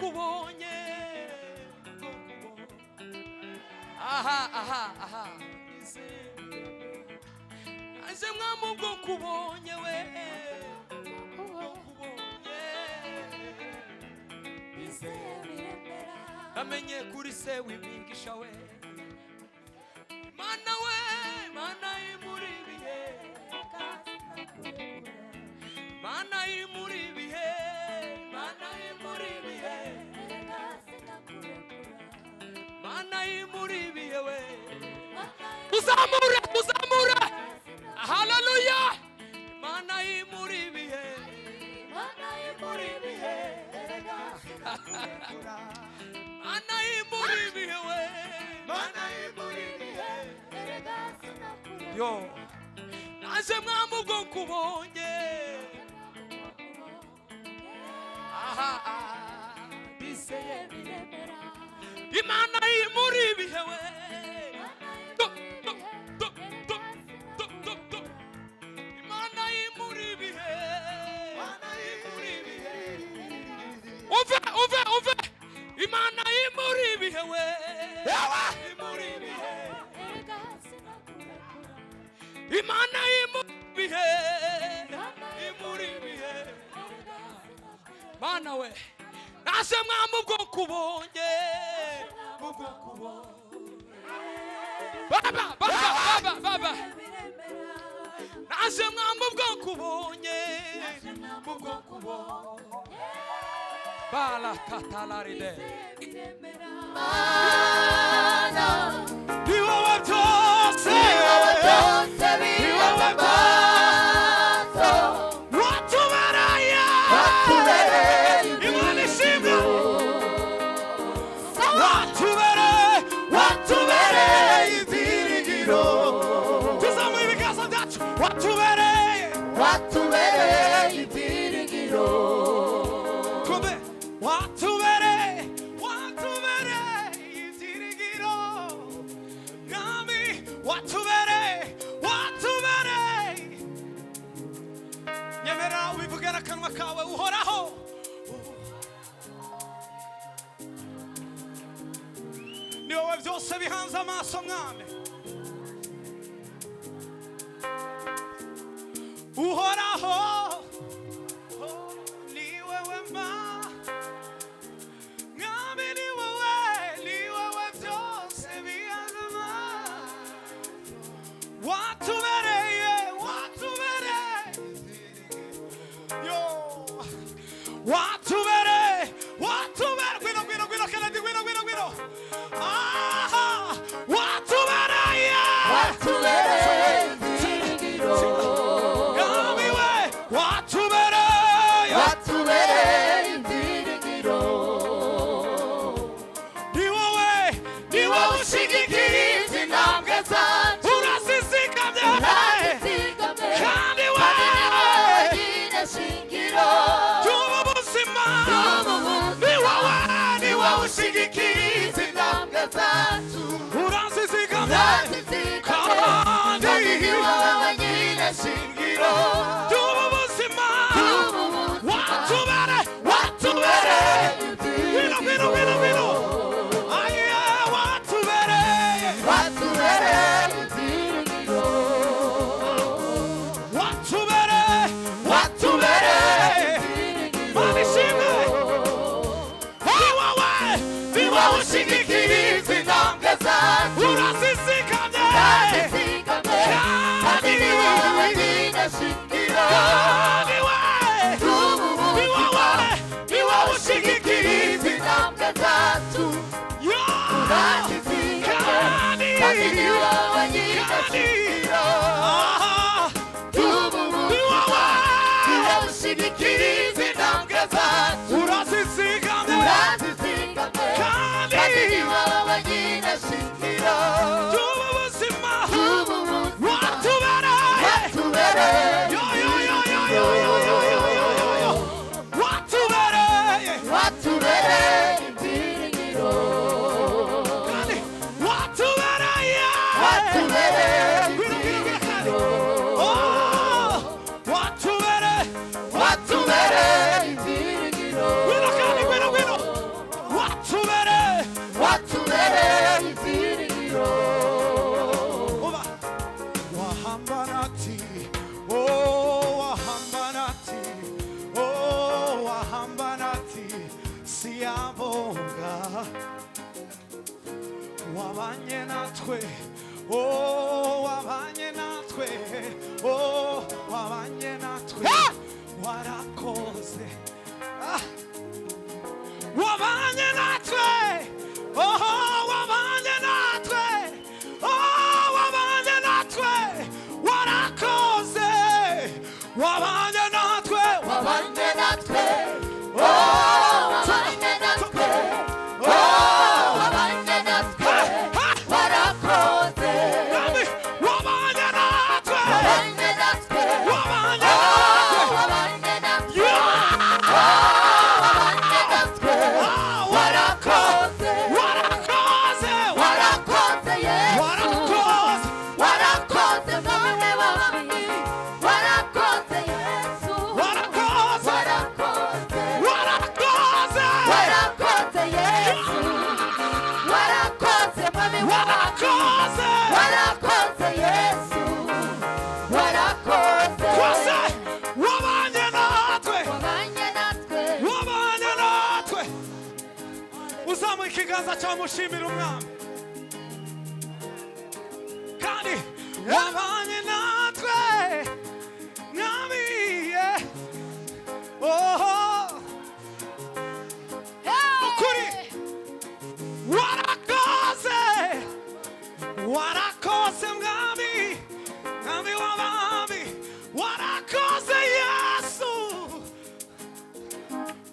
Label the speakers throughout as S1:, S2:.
S1: kubonye aha naje mwami ubwo kubonye we amenye kuri se w'imigisha we mana we mana imuri bihe mana imuri bihe mana imuri bihe mana imuri bihe we tuzamura haleluya mana imuri bihe mana imuri bihe mana imuri bihe we mana imuri bihe yo naje mwami ubwo kubonye biseye biremera imana imuri bihe we imana imuri bihe uve imana imuri bihe we imuri bihe imana imuri bihe imuri bihe mana we nase mwami ubwo kubonye baba nase mwami ubwo kubonye bala katalaride mana iwo watose niwe byose bihanze amaso mwami uhoraho ni wewe mwami ni wewe byose bihanze amaso watubereye yo watubereye gwino Kennedy gwino aha watubereye
S2: wabanye natwe, oh wabanye natwe, oh wabanye natwe, warakoze. Wabanye natwe, oh wabanye natwe, oh wabanye natwe, warakoze. Wabanye natwe,
S3: wabanye natwe, oh wabanye natwe, oh wabanye natwe, warakoze.
S2: wabanye natwe,
S3: Wabanye natwe,
S2: wabanye
S3: oh
S2: natwe,
S3: wabanye natwe,
S2: yeah.
S3: oh wabanye natwe, warakoze.
S2: Warakoze,
S3: Warakoze Yesu,
S2: warakoze,
S3: warakoze mwami w'abami, warakoze Yesu,
S2: warakoze,
S3: warakoze,
S2: warakoze,
S3: warakoze Yesu, warakoze mwami w'abami,
S2: warakoze.
S3: warakoze Yesu, warakoze.
S2: Twese wabanye natwe,
S3: Wabanye natwe,
S2: wabanye natwe. Uzamuye ikiganza cyawe mushimira umwami. Kandi wabanye natwe, mwami, yeah. Oh, ukuri warakoze, warakoze mwami, mwami w'abami, warakoze Yesu,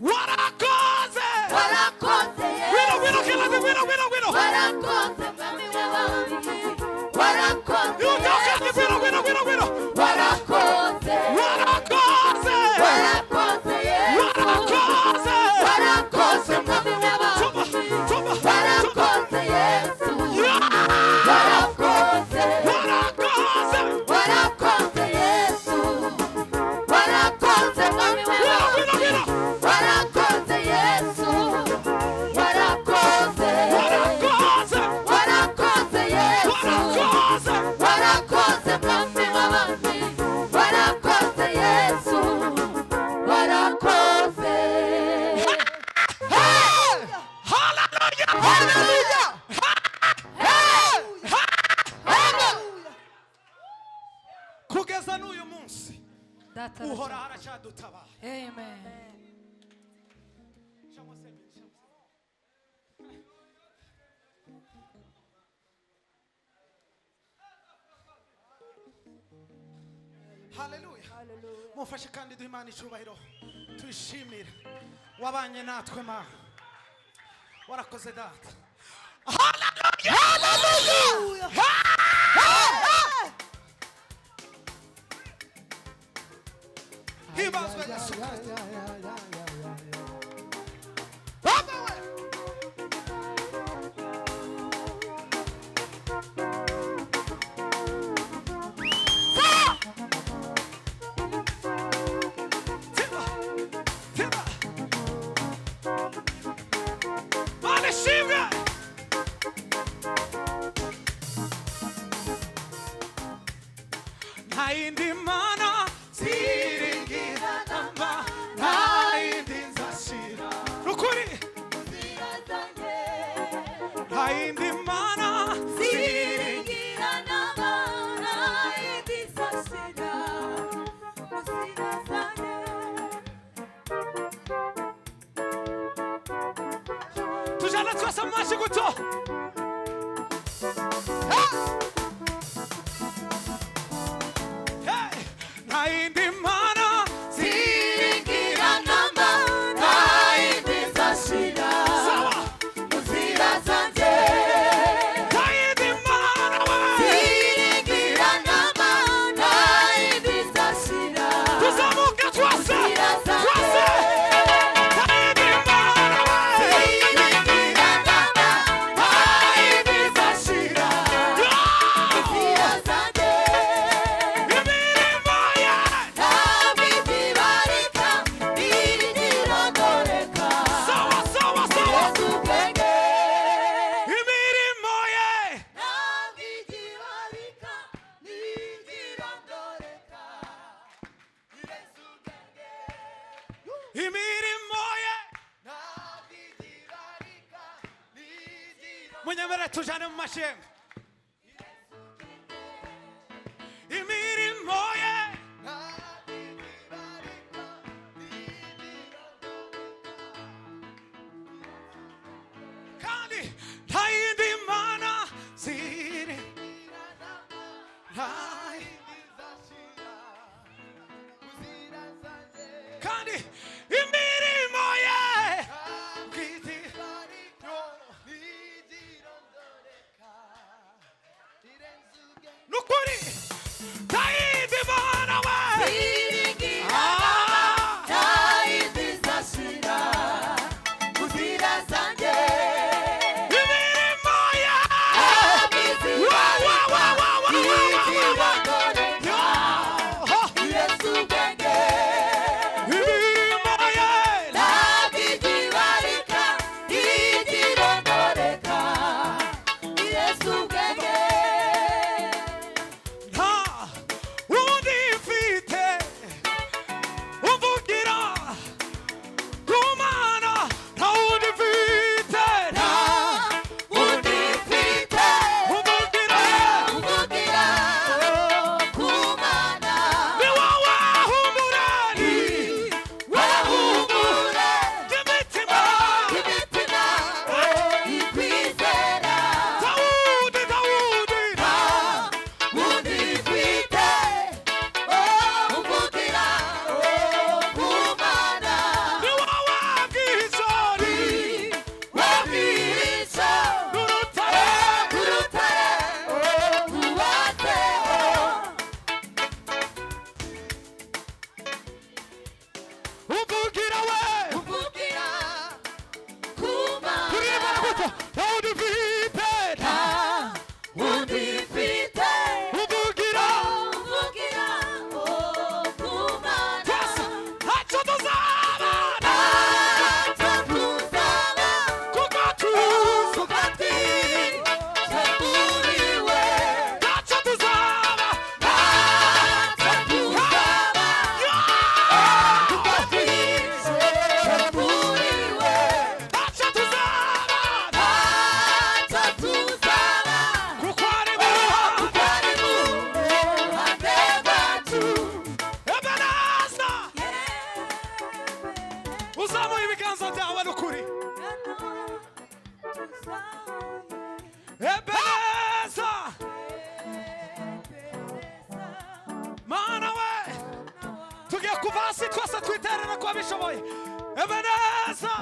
S2: warakoze.
S3: warakoze
S2: Wino, wino,
S3: Yesu,
S2: kila, wino, wino, wino.
S3: warakoze mwami w'abami, warakoze
S2: Yudokani, wino, wino, wino, wino.
S3: warakoze,
S2: Warakoze,
S3: warakoze Yesu,
S2: warakoze.
S3: warakoze mwami
S2: Tuba,
S3: w'abami,
S2: tuba,
S3: warakoze Yesu,
S2: yeah.
S3: warakoze,
S2: Warakoze,
S3: warakoze Yesu, warakoze mwami
S2: wino,
S3: w'abami,
S2: wino, wino.
S3: warakoze Yesu, warakoze,
S2: Warakoze,
S3: warakoze Yesu,
S2: warakoze.
S3: warakoze mwami w'abami, warakoze Yesu, warakoze.
S2: Hallelujah.
S3: Hallelujah.
S2: Kugeza n'uyu munsi uhora haracyadutabara.
S3: Amen.
S2: Hallelujah. Mufashe kandi duhe Imana icyubahiro tuyishimire. Wabanye natwe ma, warakoze data. Hallelujah. Hibazwe Yesu Kristo. Baba we. Tiba, tiba. Mana shimwe. Nta yindi mana ziringira namba, nta yindi nzashira. Nukuri. Nta yindi mana ziringira. Tujana twese mu mashi guto. Hey! Nta yindi mana ziringira namba, nta yindi nzashira. Sawa. Nta yindi mana we. Tuzamuka twese. Twese. Nta yindi mana we. Nta yindi nzashira. Yeah! munyemere tujane mu mashyengo imirimo ye kandi nta yindi mana ziri kandi imirimo ye nukuri nta yindi mana we uzamuye ibiganza byawe n'ukuri Ebeneza mana we tugiye kuva hasi twese twiterera ko bishoboye Ebeneza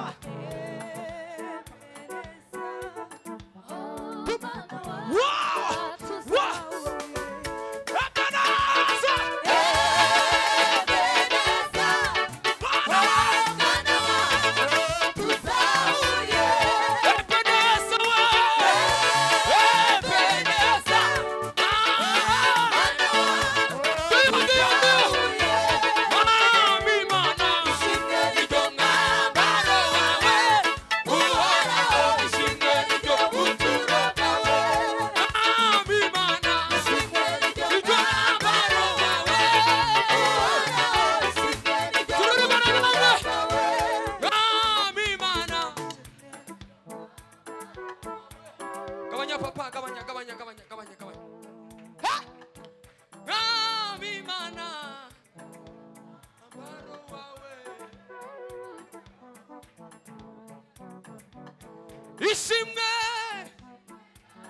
S2: ishimwe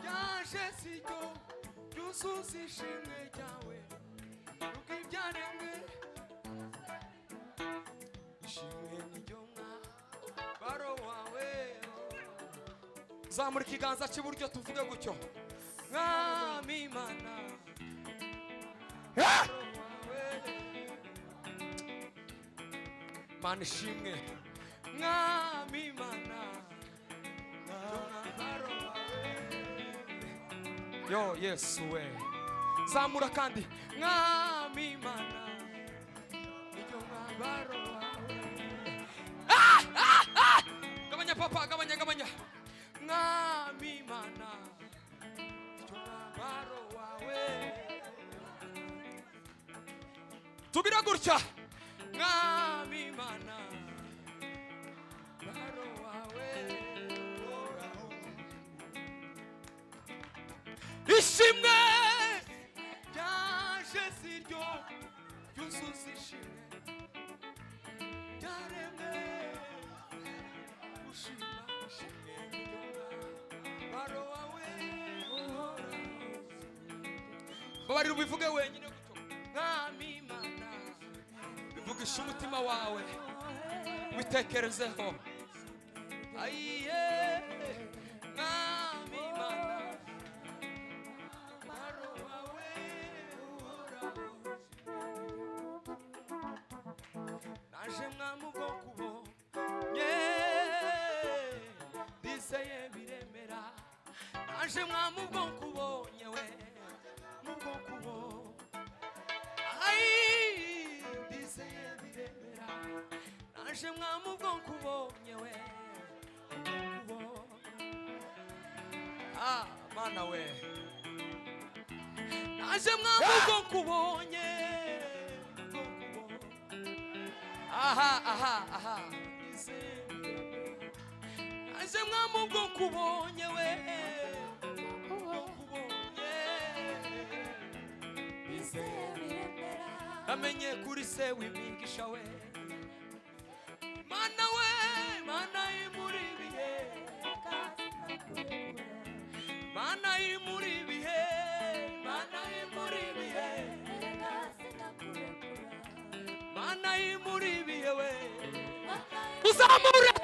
S2: ryaje siryo ryuzuza ishimwe ryawe ubwibyaremwe ishimwe niryo mwambaro wawe zamura ikiganza cy'iburyo tuvuge gutyo mwami Imana Mana ishimwe mwami Imana yo Yesu we zamura kandi mwami Imana niryo mwambaro wawe gabanya papa gabanya mwami Imana niryo mwambaro wawe tubira gutya mwami Imana mwambaro wawe
S1: ishimwe ryaje siryo ryuzuza ishimwe ryaremwe ushima ishimwe baro wawe babarira ubivuge wenyine guto mwami Imana bivugisha umutima wawe witekerezeho ayiye mwami Imana baro wawe naje mwami ubwo kubonye diseye biremera naje mwami ubwo kubonye we ubwo kubo ai diseye biremera naje mwami ubwo kubonye we ubwo mana we naje mwami ubwo kubonye aha naje mwami ubwo kubonye we amenye kuri se w'imigisha we mana we mana imuri bihe mana imuri bihe mana imuri bihe mana imuri bihe we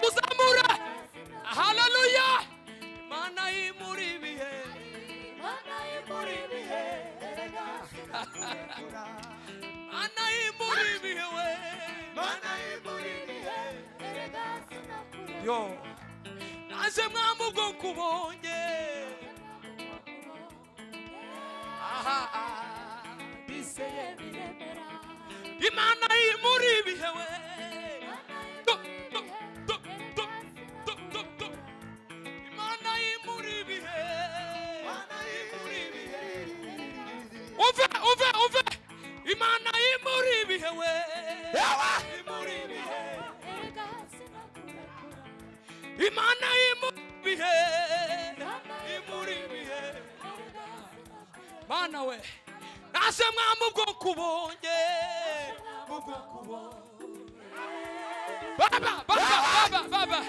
S1: muzamura haleluya mana imuri bihe mana imuri bihe mana imuri bihe we mana imuri bihe yo naje mwami ubwo kubonye biseye biremera imana imuri bihe we imana imuri bihe uve imana imuri bihe we imuri bihe imana imuri bihe imuri bihe mana we naje mwami ubwo kubonye ubwo kubonye baba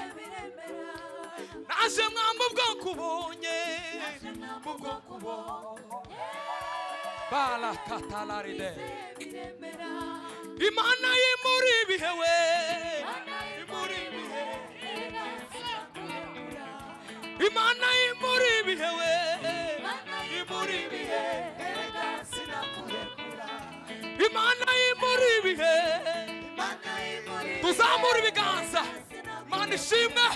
S1: naje mwami ubwo kubonye ubwo kubonye bala katalaride imana imuri bihe we imuri bihe imana imuri bihe we imuri bihe imana imuri bihe tuzamura ibiganza mana ishimwe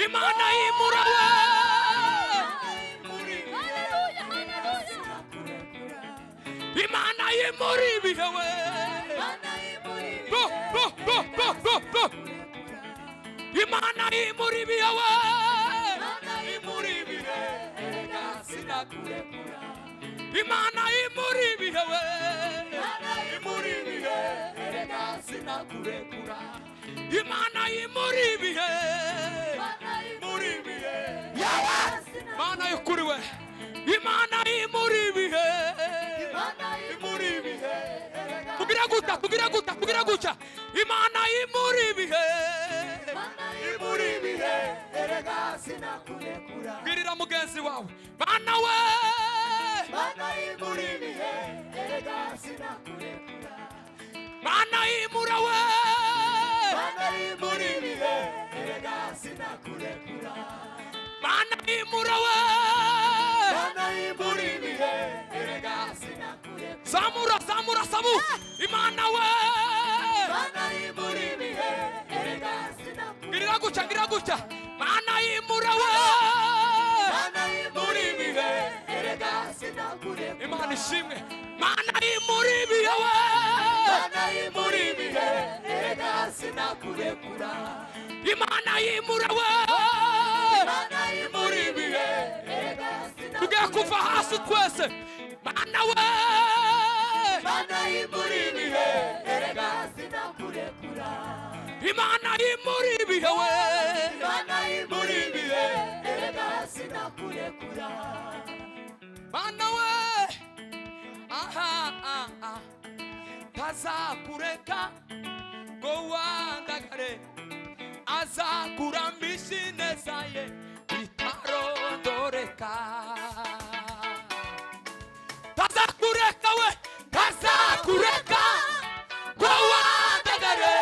S1: imana imura we imana imuri bihe we imana imuri bihe we imuri bihe sinakurekura imana imuri bihe we imuri bihe sinakurekura imana imuri bihe imuri bihe mana yukuri we imana imuri bihe imuri bihe kugira guta imana imuri bihe imuri bihe girira mugenzi wawe mana we mana imuri bihe mana imura we mana imuri bihe mana imura we mana imuri bihe zamura sabu imana we mana imuri bihe girira guca mana imura we mana imuri bihe imana ishimwe mana imuri bihe we mana imuri bihe sinakurekura imana imura we mana imuri bihe tugiye kuva hasi twese mana we mana imuri bihe sinakurekura imana imuri bihe we mana imuri bihe sinakurekura
S2: Mana we tazakureka ngo wandagare azakurambisha ineza ye itarondoreka tazakureka we tazakureka ngo wandagare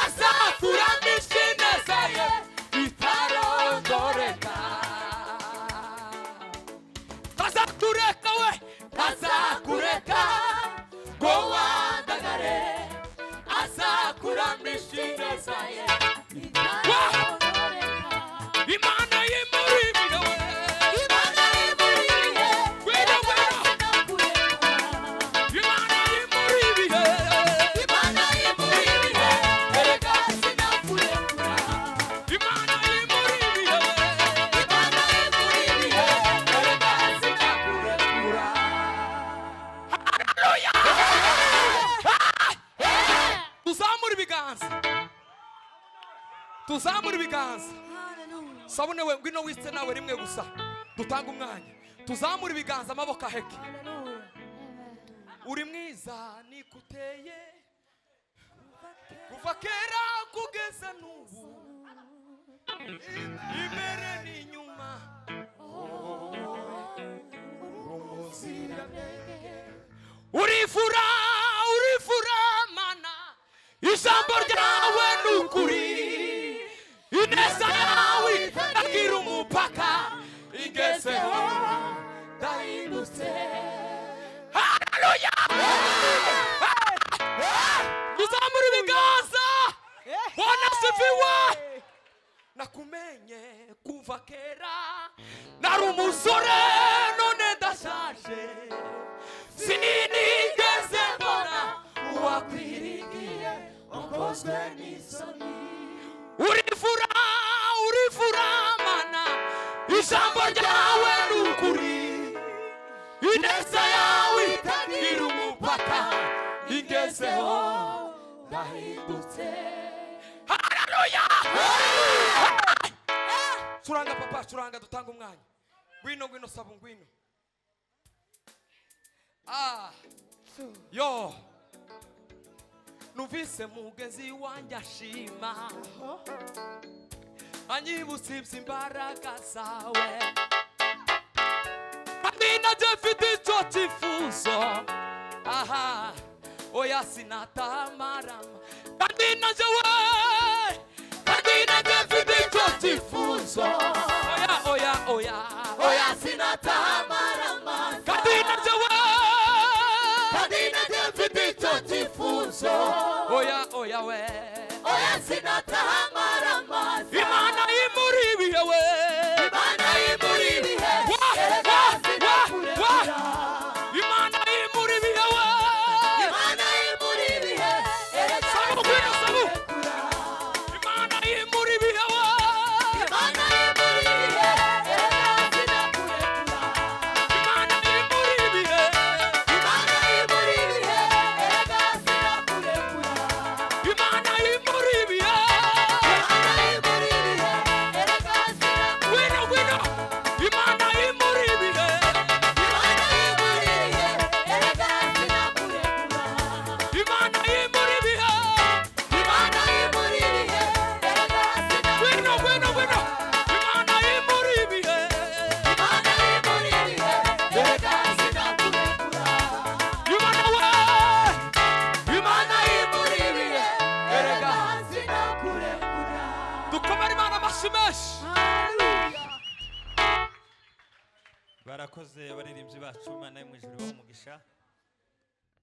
S2: azakurambisha ineza ye itarondoreka tazakureka we tazakureka ngo wandagare azakurambisha ineza ye Imana y'imuribihe we Imana y'imuribihe Imana y'imuribihe Imana y'imuribihe erega sinakurekura Imana y'imuribihe Imana y'imuribihe erega sinakurekura Haleluya Tuzamura ibiganza Tuzamura ibiganza Sabune we ngwino wiste nawe rimwe gusa dutanga umwanya tuzamura ibiganza amaboko aheke uri mwiza nikuteye kuva kera kugeza n'ubu imbere n'inyuma urifura mana ijambo ryawe n'ukuri ineza yawe itagira umupaka igezeho ndahindutse haleluya tuzamura ibiganza Bwana asifiwe nakumenye kuva kera nari umusore none ndashaje sinigeze mbona uwakwiringiye wakozwe n'isoni urifura mana ijambo ryawe n'ukuri ineza yawe itagira umupaka igezeho ndahindutse haleluya curanga papa curanga dutanga umwanya ngwino saba ngwino yo numvise mugezi wanjye ashima anyibutsa iby'imbaraga zawe kandi najye mfite icyo cyifuzo oya sinatamarama kandi najye mfite icyo cyifuzo oya sinatamarama kandi najye mfite icyo cyifuzo oya sinatamarama Imana y'imuribihe we Imana y'imuribihe erega sinakurekura Imana y'imuribihe we Imana y'imuribihe erega sinakurekura Imana y'imuribihe we Imana y'imuribihe erega sinakurekura Imana y'imuribihe Imana y'imuribihe erega sinakurekura Imana y'imuribihe
S4: barakoze abaririmbyi bacu Imana yo mu ijuru bamugisha